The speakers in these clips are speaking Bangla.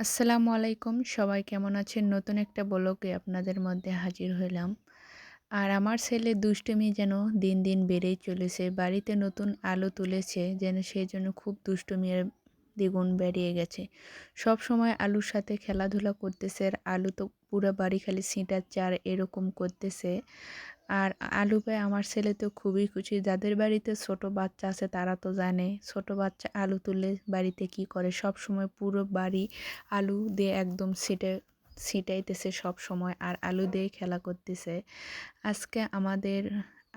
আসসালামু আলাইকুম। সবাই কেমন আছেন? নতুন একটা ব্লগে আপনাদের মধ্যে হাজির হইলাম। আর আমার ছেলে দুষ্টুমি যেন দিন দিন বেড়েই চলেছে। বাড়িতে নতুন আলু তুলেছে যেন সেজন্য খুব দুষ্টুমি আর দ্বিগুণ বেরিয়ে গেছে। সবসময় আলুর সাথে খেলাধুলা করতেছে আর আলু তো পুরা বাড়ি খালি ছিটাচ্ছে আর এরকম করতেছে। আর আলু পেয়ে আমার ছেলে তো খুবই খুশি। যাদের বাড়িতে ছোট বাচ্চা আছে তারা তো জানে ছোট বাচ্চা আলু তুললে বাড়িতে কি করে। সবসময় পুরো বাড়ি আলু দিয়ে একদম ছিটাইতেছে সব সময় আর আলু দিয়ে খেলা করতেছে। আজকে আমাদের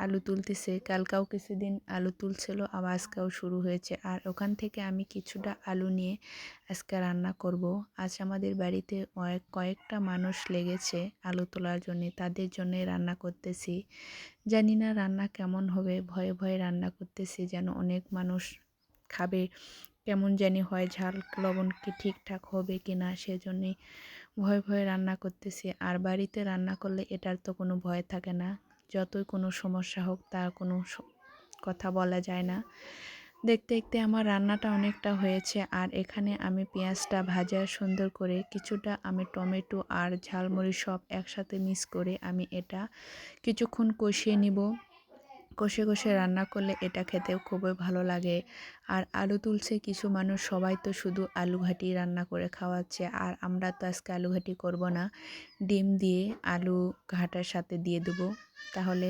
আলু তুলতেছে, কালকেও কিছুদিন আলু তুলছিল, আবার আজকেও শুরু হয়েছে। আর ওখান থেকে আমি কিছুটা আলু নিয়ে আজকে রান্না করব। আজ আমাদের বাড়িতে কয়েকটা মানুষ লেগেছে আলু তোলার জন্যে, তাদের জন্যে রান্না করতেছি। জানি না রান্না কেমন হবে, ভয়ে ভয়ে রান্না করতেছি যেন অনেক মানুষ খাবে, কেমন জানি হয়, ঝাল লবণ কি ঠিকঠাক হবে কি না, সেজন্যই ভয়ে ভয়ে রান্না করতেছি। আর বাড়িতে রান্না করলে এটার তো কোনো ভয় থাকে না, যতই কোনো সমস্যা হোক তার কোনো কথা বলা যায় না। দেখতে দেখতে আমার রান্নাটা অনেকটা হয়েছে। আর এখানে আমি পেঁয়াজটা ভাজা সুন্দর করে কিছুটা আমি টমেটো আর ঝালমরিচ সব একসাথে মিক্স করে আমি এটা কিছুক্ষণ কষিয়ে নিব। কষে কষে রান্না করলে এটা খেতেও খুবই ভালো লাগে। আর আলু তুলছে কিছু মানুষ, সবাই তো শুধু আলু ঘাটি রান্না করে খাওয়াচ্ছে। আর আমরা তো আজকে আলু ঘাটি করব না, ডিম দিয়ে আলু ঘাটার সাথে দিয়ে দেবো। তাহলে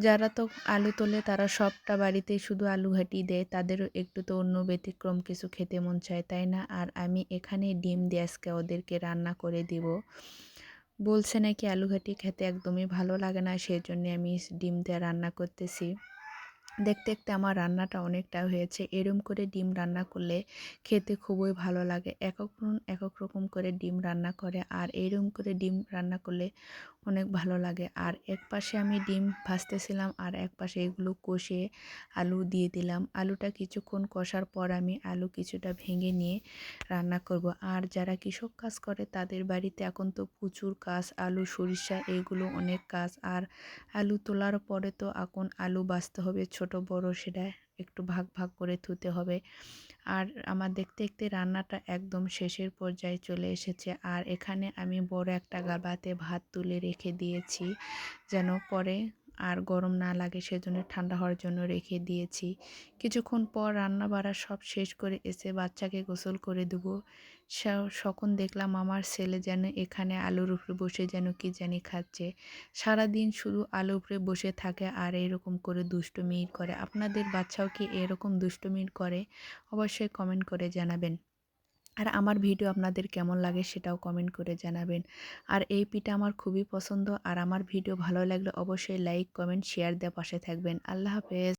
যারা তো আলু তোলে তারা সবটা বাড়িতেই শুধু আলু ঘাটি দেয়, তাদেরও একটু তো অন্য ব্যতিক্রম কিছু খেতে মন চায়, তাই না? আর আমি এখানে ডিম দিয়ে আজকে ওদেরকে রান্না করে দিব। বলছে নাকি আলু ঘাটি খেতে একদমই ভালো লাগে না, সেই জন্য আমি ডিম দিয়ে রান্না করতেছি। দেখতে দেখতে আমার রান্নাটা অনেকটা হয়েছে। এরম করে ডিম রান্না করলে খেতে খুবই ভালো লাগে। একেকজন একেক রকম করে ডিম রান্না করে, আর এরম করে ডিম রান্না করলে অনেক ভালো লাগে। আর এক পাশে আমি ডিম ভাজতেছিলাম আর এক পাশে এগুলো কষে আলু দিয়ে দিলাম। আলুটা কিছুক্ষণ কষার পর আমি আলু কিছুটা ভেঙে নিয়ে রান্না করব। আর যারা কৃষক কাজ করে তাদের বাড়িতে এখন তো প্রচুর কাজ, আলু সরিষা এগুলো অনেক কাজ। আর আলু তোলার পরে তো এখন আলু বাছতে হবে, ছোট বড় সেটা একটু ভাগ ভাগ করে ধুতে হবে। আর আমার দেখতে দেখতে রান্নাটা একদম শেষের পর্যায়ে চলে এসেছে। আর এখানে আমি বড় একটা গাবাতে ভাত তুলে রেখে দিয়েছি যেন পরে আর গরম না লাগে, সেজন্য ঠান্ডা হওয়ার জন্য রেখে দিয়েছি। কিছুক্ষণ পর রান্না বাড়া সব শেষ করে এসে বাচ্চাকে গোসল করে দেবো। তখন দেখলাম আমার ছেলে যেন এখানে আলুর উপরে বসে যেন কি জানি খাচ্ছে। সারাদিন শুধু আলুর উপরে বসে থাকে আর এরকম করে দুষ্টুমি করে। আপনাদের বাচ্চাও কি এরকম দুষ্টুমি করে? অবশ্যই কমেন্ট করে জানাবেন। আর আমার ভিডিও আপনাদের কেমন লাগে সেটাও কমেন্ট করে জানাবেন। আর এই পিঠা আমার খুবই পছন্দ। আর আমার ভিডিও ভালো লাগলে অবশ্যই লাইক, কমেন্ট, শেয়ার দিয়ে পাশে থাকবেন। আল্লাহ হাফেজ।